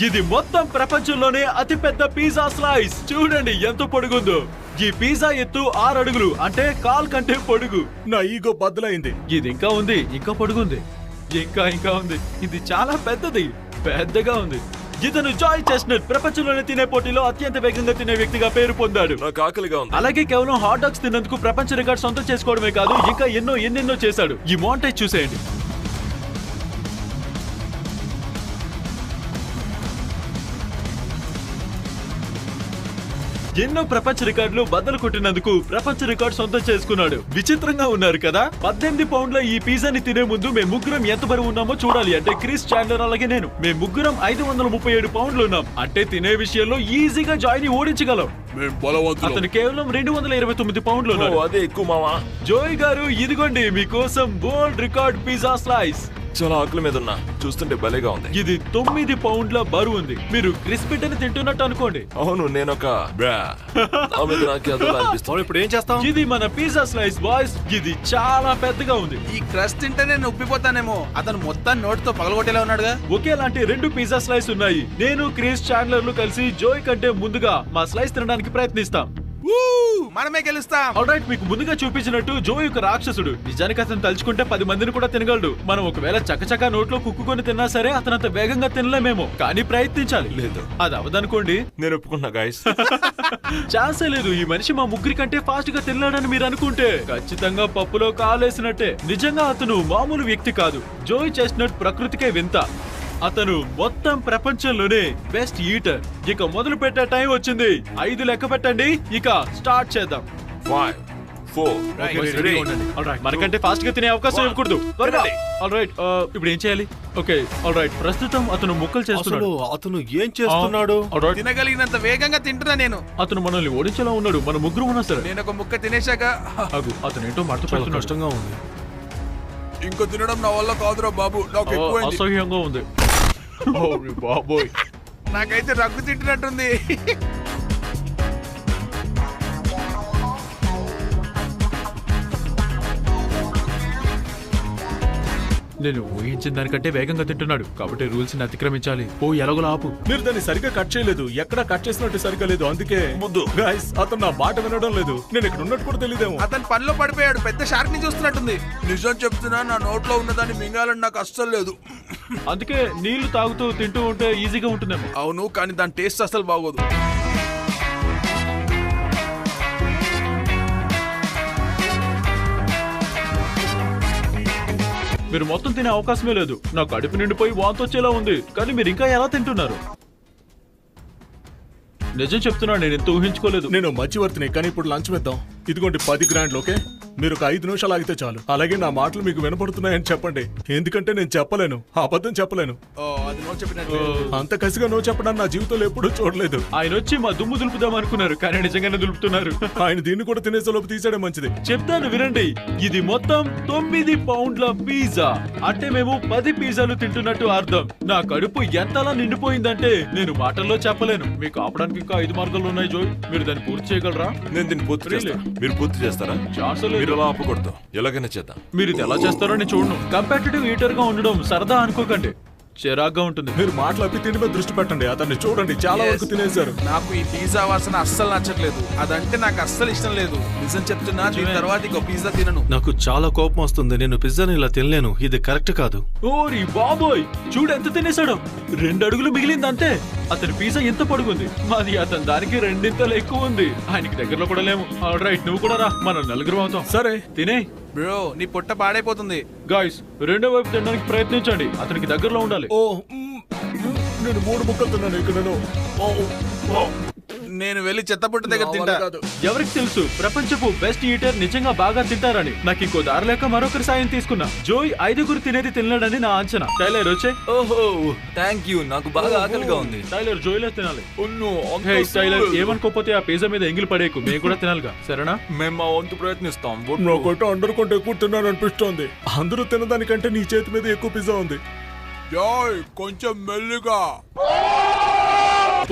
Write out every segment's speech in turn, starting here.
ఇది మొత్తం ప్రపంచంలోనే అతిపెద్ద పిజ్జా స్లైస్. చూడండి ఎంత పొడుగుందో. ఈ పిజ్జా ఎత్తు 6 అడుగులు, అంటే కాల్ కంటే పొడుగు. నా ఈగో బద్దలైంది. ఇది ఇంకా ఉంది, ఇంకా పొడుగుంది, ఇంకా ఉంది. ఇది చాలా పెద్దగా ఉంది. ఇతను జాయ్ చెస్ట్నట్ ప్రపంచంలోనే తినే పోటీలో అత్యంత వేగంగా తినే వ్యక్తిగా పేరు పొందాడు. నాకు ఆకలిగా ఉంది. అలాగే కేవలం హాట్ డాగ్స్ తిన్నందుకు ప్రపంచ రికార్డ్ సొంతం చేసుకోవడమే కాదు, ఇంకా ఎన్నెన్నో చేశాడు. ఈ మోంటేజ్ చూసేయండి. ఎన్నో ప్రపంచ రికార్డులు బద్దలు కొట్టినందుకు ప్రపంచ రికార్డు సొంతం చేసుకున్నాడు. విచిత్రంగా ఉన్నారు కదా. 18 పౌండ్ల ఈ పిజ్జాని తినే ముందు మేము ముగ్గురం ఎంత బరువు ఉన్నామో చూడాలి. అంటే క్రిస్ చాండ్లర్ అలాగే నేను, మేము ముగ్గురం 537 పౌండ్లు ఉన్నాం. అంటే తినే విషయంలో ఈజీగా జాయ్ ని ఓడించగలం. అతను కేవలం 229 పౌండ్లు ఉన్నాడు. అదే ఎక్కువ మావా. జోయ్ గారు, ఇదిగోండి మీకోసం వరల్డ్ రికార్డ్ పిజ్జా స్లైస్. చాలా ఆకలి మీద ఉన్నా, చూస్తుంటే భలేగా ఉంది. ఇది 9 పౌండ్ల బరువు ఉంది. మీరు క్రిస్పిటని తింటున్నట్టు అనుకోండి. అవును, నేను ఒక ఇప్పుడు ఏం చేస్తాం? ఇది మన పిజ్జా స్లైస్ బాయ్స్. ఇది చాలా పెద్దగా ఉంది. ఈ క్రస్ట్ తింటే నేను ఉప్పిపోతానేమో. అతను మొత్తం నోటితో పగలగొట్టేలా ఉన్నాడుగా. ఒకేలాంటి 2 పిజ్జా స్లైస్ ఉన్నాయి. నేను క్రిస్ చాండ్లర్లు కలిసి జోయ్ కంటే ముందుగా మా స్లైస్ తినడానికి ప్రయత్నిస్తాం. మనమే గెలుస్తాం. ఆల్రైట్, మీకు ముందుగా చూపించినట్టు జోయ్ ఒక రాక్షసుడు. నిజానికి అతను తలుచుకుంటే 10 మందిని కూడా తినగలడు. మనం ఒకవేళ చకచకా నోట్లో కుక్కుకొని తిన్నా సరే అతను అంత వేగంగా తినలేమేమో, కానీ ప్రయత్నించాలి. లేదు, అది అవదనుకోండి. నేను ఒప్పుకున్నా గాయస్. ఛాన్సే లేదు. ఈ మనిషి మా ముగ్గురి కంటే ఫాస్ట్ గా తినలేడని మీరు అనుకుంటే ఖచ్చితంగా పప్పులో కాలేసినట్టే. నిజంగా అతను మామూలు వ్యక్తి కాదు. జోయ్ చెస్ట్నట్ ప్రకృతికే వింత. అతను మొత్తం ప్రపంచంలోనే బెస్ట్ ఈటర్. ఇక మొదలు పెట్టే టైం వచ్చింది. 5 లెక్క పెట్టండి, ఇక స్టార్ట్ చేద్దాం. 5, 4, మనకంటే ఫాస్ట్ గా తినే అవకాశం ఇవ్వకూడదు. ఆల్రైట్, ఇప్పుడు ఏం చేయాలి? Okay, alright. ప్రస్తుతం అతను ముక్కలు చేస్తున్నాడు. అతను ఏం చేస్తున్నాడు? తినగలిగినంత వేగంగా తింటున్నా నేను. అతను మనల్ని ఓడించేలా ఉన్నాడు. మన ముగ్గురు ఉన్నా సరే. నేను ఒక ముక్క తినేశాక అతను ఏంటో మర్చిపోతున్నాడు. కష్టంగా ఉంది. ఇంకో తినడం నా వల్ల కాదురా బాబు. నాకు ఎక్కువైంది. అసహ్యంగా ఉంది. బాబోయ్, నాకైతే రగ్గు తింటున్నట్టుంది. నేను ఊహించిన దానికంటే వేగంగా తింటున్నాడు, కాబట్టి రూల్స్ ని అతిక్రమించాలి. ఎలాగోలా ఆపు. మీరు దాన్ని సరిగ్గా కట్ చేయలేదు. ఎక్కడ కట్ చేసినట్టు సరిగ్గా లేదు. అందుకే ముద్దు గాయస్, అతను నా మాట వినడం లేదు. నేను ఇక్కడ ఉన్నట్టు కూడా తెలియదేమో. అతను పనిలో పడిపోయాడు. పెద్ద షార్క్ ని చూస్తున్నట్టుంది. నిజం చెప్తున్నా, నా నోట్లో ఉన్నదాన్ని మింగాలని నాకు అస్సలు లేదు. అందుకే నీళ్లు తాగుతూ తింటూ ఉంటే ఈజీగా ఉంటుందేమో. అవును, కానీ దాని టేస్ట్ అసలు బాగోదు. మీరు మొత్తం తినే అవకాశమే లేదు. నా కడుపు నిండిపోయి వాంతి వచ్చేలా ఉంది. కానీ మీరు ఇంకా ఎలా తింటున్నారు? నిజం చెప్తున్నా, నేను ఎంత ఊహించుకోలేదు. నేను మధ్యవర్తిని, కానీ ఇప్పుడు లంచ్ వేద్దాం. ఇదిగోండి 10 గ్రాండ్లు. ఓకే, మీరు ఒక 5 నిమిషాలు ఆగితే చాలు. అలాగే నా మాటలు మీకు వినపడుతున్నాయని చెప్పండి. ఎందుకంటే నేను చెప్పలేను, అబద్ధం చెప్పలేను. అంత కసిగా నో చెప్పడానికి నా జీవితంలో ఎప్పుడూ చూడలేదు. ఆయన వచ్చి మా దుమ్ము దులుపుదాం అనుకున్నారు, కానీ నిజంగానే దులుపుతున్నారు. ఆయన దీన్ని కూడా తినేసేలోపు తీసేయడం మంచిది. చెప్తాను వినండి. ఇది మొత్తం 9 పౌండ్ల పిజ్జా. అంటే మేము 10 పిజ్జాలు తింటున్నట్టు అర్థం. నా కడుపు ఎంతలా నిండిపోయిందంటే నేను మాటల్లో చెప్పలేను. మీకు ఆపడానికి ఇంకా 5 మార్గాలు ఉన్నాయి జోయ్. మీరు దాన్ని పూర్తి చేయగలరా? నేను దీన్ని పూర్తి చేస్తా. మీరు పూర్తి చేస్తారా? మీరు అలా ఆపకూడదు. ఎలాగైనా చేద్దాం. మీరు ఇది ఎలా చేస్తారో నేను చూడను. కంపాటిటివ్ ఈటర్ గా ఉండడం సరదా అనుకోకండి, చిరాగ్గా ఉంటుంది. మీరు మాటలు తిండి మీద దృష్టి పెట్టండి. అతన్ని చూడండి, చాలా వరకు తినేశారు. నాకు ఈ పిజ్జా వాసన అస్సలు నచ్చట్లేదు. అదంటే నాకు అస్సలు ఇష్టం లేదు. నిజం చెప్తున్నా, దీని తర్వాత ఇంకో పిజ్జా తినను. నాకు చాలా కోపం వస్తుంది. నేను పిజ్జాని ఇలా తినలేను. ఇది కరెక్ట్ కాదు. ఓరి బాబోయ్, చూడు ఎంత తినేశాడు. 2 అడుగులు మిగిలింది అంతే. అతని పిజ్జా ఎంత పొడుగుంది. మాది అతని దానికి 2 ఎక్కువ ఉంది. ఆయనకి దగ్గరలో కూడా లేము. ఆల్రైట్, నువ్వు కూడా రా, మనం 4 అవుతాం. సరే, తినే. బ్రో, నీ పొట్ట పాడైపోతుంది. గాయ్స్, రెండో వైపు తినడానికి ప్రయత్నించండి. అతనికి దగ్గరలో ఉండాలి. నేను 3 ముక్కలు తిన్నాను. ఇక్కడ నేను వెళ్ళి చెత్తపుట్ట దగ్గర తింటా. ఎవరికి తెలుసు, ప్రపంచపు బెస్ట్ ఈటర్ నిజంగా బాగా తింటారని. నాకు ఇంకో దారి లేక మరొకరి సాయం తీసుకున్నా. జోయ్ 5 తినేది తినలేడని నా అంచనా. టైలర్ వచ్చే. ఓహో, థ్యాంక్ యూ. నాకు బాగా ఆకలిగా ఉంది. టైలర్ జోయ్లో తినాలి. టైలర్, ఏమనుకోపోతే ఆ పిజ్జా మీద ఎంగిలి పడేకు. మేము కూడా తినాలిగా, సరేనా? మేము మా వంతు ప్రయత్నిస్తాం. నాకైతే అందరికంటే ఎక్కువ తిన్నాను అనిపిస్తోంది. అందరూ తినదానికంటే నీ చేతి మీద ఎక్కువ పిజ్జా ఉంది. జాయ్, కొంచెం మెల్లిగా.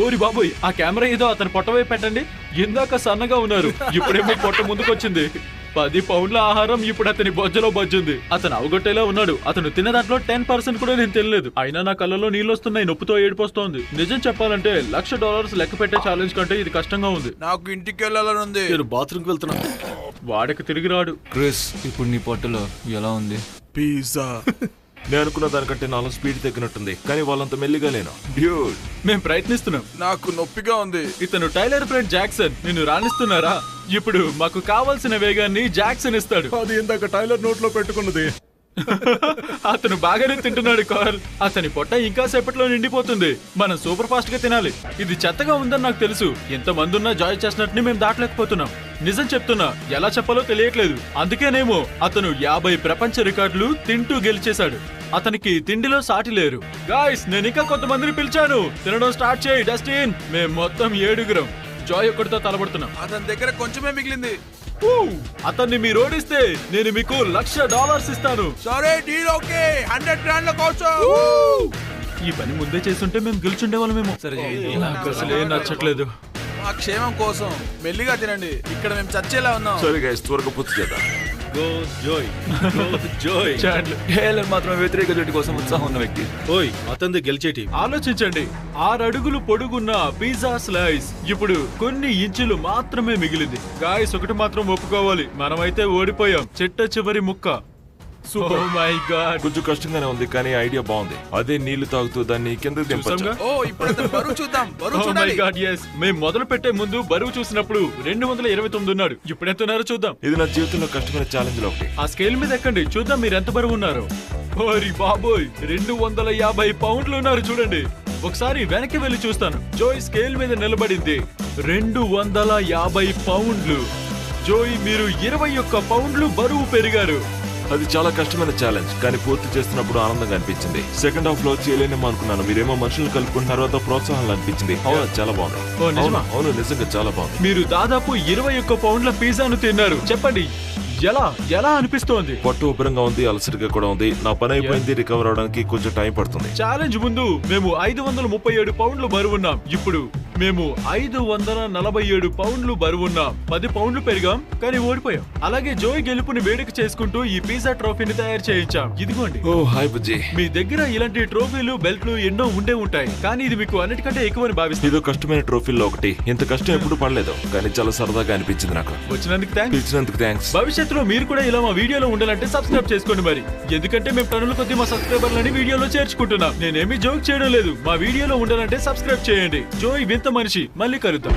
ఓరి బాబోయ్, ఆ కెమెరా ఏదో అతని పొట్ట వైపు పెట్టండి. ఇందాక సన్నగా ఉన్నారు, ఇప్పుడేమో పొట్ట ముందుకొచ్చింది. 10 పౌండ్ల ఆహారం ఇప్పుడు అతని బొజ్జలో బొజ్జుంది. అతను అవగొట్టేలా ఉన్నాడు. అతను తిన్న దాంట్లో 10% కూడా నేను తినలేదు. అయినా నా కళ్ళలో నీళ్ళు వస్తున్నాయి, నొప్పితో ఏడిపోస్తోంది. నిజం చెప్పాలంటే $1,00,000 లెక్క పెట్టే ఛాలెంజ్ కంటే ఇది కష్టంగా ఉంది. నాకు ఇంటికి వెళ్ళాలని ఉంది. నేను బాత్రూమ్కి వెళ్తున్నాను. వాడికి తిరిగి రాడు. క్రిస్, ఇప్పుడు నీ పొట్టలో ఎలా ఉంది? పిజ్జా. నేను అనుకున్న దానికంటే నాలో స్పీడ్ తగ్గినట్టుంది, కానీ వాళ్ళంత మెల్లిగా లేను. డ్యూడ్, మేం ప్రయత్నిస్తున్నాం. నాకు నొప్పిగా ఉంది. ఇతను టైలర్ ఫ్రెండ్ జాక్సన్. నిన్ను రాణిస్తున్నారా? ఇప్పుడు మాకు కావాల్సిన వేగాన్ని జాక్సన్ ఇస్తాడు. అది ఇందాక టైలర్ నోట్లో పెట్టుకున్నది. అతను బాగానే తింటున్నాడు కార్ల్. అతని పొట్ట ఇంకా సేపట్లో నిండిపోతుంది. మనం సూపర్ ఫాస్ట్ గా తినాలి. ఇది చెత్తగా ఉందని నాకు తెలుసు. ఎంత మంది ఉన్నా జాయ్ చెస్ట్నట్ ని మేము దాటలేకపోతున్నాం. నిజం చెప్తున్నా, ఎలా చెప్పాలో తెలియట్లేదు. అందుకేనేమో అతను 50 ప్రపంచ రికార్డులు తింటూ గెలిచేశాడు. అతనికి తిండిలో సాటి లేరు. గాయ్స్, నేను ఇంకా కొంతమందిని పిలిచాను. తినడం స్టార్ట్ చేయి డస్టిన్. మేము మొత్తం 7 జాయ్ ఒక్కడితో తలబడుతున్నాం. అతని దగ్గర కొంచెమే మిగిలింది. అతన్ని మీరు ఓడిస్తే నేను మీకు $1,00,000 ఇస్తాను. సరే, డీల్ ఓకే. 100 గ్రాండ్ల కోసం. ఈ పని ముందే చేస్తుంటే మేము గెలుచుండే వాళ్ళమేమో. నాకు అసలు ఏం నచ్చట్లేదు. మా క్షేమం కోసం మెల్లిగా తినండి. ఇక్కడ మేము చచ్చేలా ఉన్నాం. సరే గైస్, త్వరగా పూర్తి చేద్దాం. Go Joey, go Joey. Chandler. హేలర్ మాత్రం వ్యతిరేక జట్టు కోసం ఉత్సాహం ఉన్న వ్యక్తి. ఓయ్, అతనిది గెలిచేటి. ఆలోచించండి, 6 అడుగులు పొడుగున్న పిజ్జా స్లైస్ ఇప్పుడు కొన్ని ఇంచులు మాత్రమే మిగిలింది. గాయస్, ఒకటి మాత్రం ఒప్పుకోవాలి, మనమైతే ఓడిపోయాం. చిట్ట చివరి ముక్క. Oh my God. కొంచెం కష్టంగానే ఉంది, కానీ ఐడియా బాగుంది. అదే నీళ్లు తాగుతూ దాన్ని కిందకి దింపొచ్చు. ఓ, ఇప్పుడు అతని బరువు చూద్దాం. బరువు ఓ మై చూడాలి. God, yes. మేము మొదలు పెట్టే ముందు బరువు చూసినప్పుడు 229 ఉన్నాడు. ఇప్పుడు ఎంత ఉన్నారో చూద్దాం. ఇది నా జీవితంలో కష్టమైన ఛాలెంజ్ లో ఒకటి. ఆ స్కేల్ మీద ఎక్కండి, చూద్దాం మీరు ఎంత బరువు ఉన్నారు. ఓరి బాబోయ్, 250 పౌండ్లు ఉన్నారు. చూడండి, ఒకసారి వెనక్కి వెళ్ళి చూస్తాను. జోయ్ స్కేల్ మీద నిలబడింది 250 పౌండ్లు. జోయ్, మీరు 21 పౌండ్లు బరువు పెరిగారు. అది చాలా కష్టమైన ఛాలెంజ్, కానీ పూర్తి చేస్తున్నప్పుడు ఆనందంగా అనిపించింది. సెకండ్ హాఫ్ లో చేయలేనేమో అనుకున్నాను. మీరేమో మనుషులు కలుపుకుంటున్నారో ప్రోత్సాహం అనిపించింది. అవును, చాలా బాగుంది. ఓ, నిజమా? అవును, నిజంగా చాలా బాగుంది. మీరు దాదాపు 21 పౌండ్ల పిజ్జాను తిన్నారు. చెప్పండి, ఎలా ఎలా అనిపిస్తోంది? పొట్ట ఉబ్బరంగా ఉంది, అలసటగా కూడా ఉంది. నా పని అయిపోయింది, రికవర్ అవడానికి కొంచెం టైం పడుతుంది. ఛాలెంజ్ ముందు మేము 537 పౌండ్లు బరువున్నాం. ఇప్పుడు మేము 547 పౌండ్లు బరువున్నాం. 10 పౌండ్లు పెరిగాం, కానీ ఓడిపోయాం. అలాగే జోయ్ గెలుపుని వేడుక చేసుకుంటూ ఈ పిజ్జా ట్రోఫీని తయారు చేయించాం. ఇదిగోండి. ఓ హాయ్ బుజ్జి. మీ దగ్గర ఇలాంటి ట్రోఫీలు, బెల్ట్లు ఎన్నో ఉండే ఉంటాయి, కానీ ఇది మీకు అన్నిటికంటే ఎక్కువని భావిస్తుంది. ఇదో కష్టమైన ట్రోఫీల్లో ఒకటి. ఇంత కష్టం ఎప్పుడు పడలేదు, కానీ చాలా సరదాగా అనిపించింది నాకు. వచ్చినందుకు థాంక్స్. పిలిచినందుకు థ్యాంక్స్. భవిష్యత్తులో మీరు కూడా ఇలా మా వీడియోలో ఉండాలంటే సబ్స్క్రైబ్ చేసుకోండి మరి. ఎందుకంటే మేము టన్నుల కొద్ది మా సబ్స్క్రైబర్లని వీడియోలో చేర్చుకుంటున్నాం. నేనేమి జోక్ చేయడం లేదు. మా వీడియోలో ఉండాలంటే సబ్స్క్రైబ్ చేయండి. జోయ్ వింత మనిషి. మళ్ళీ కలుద్దాం.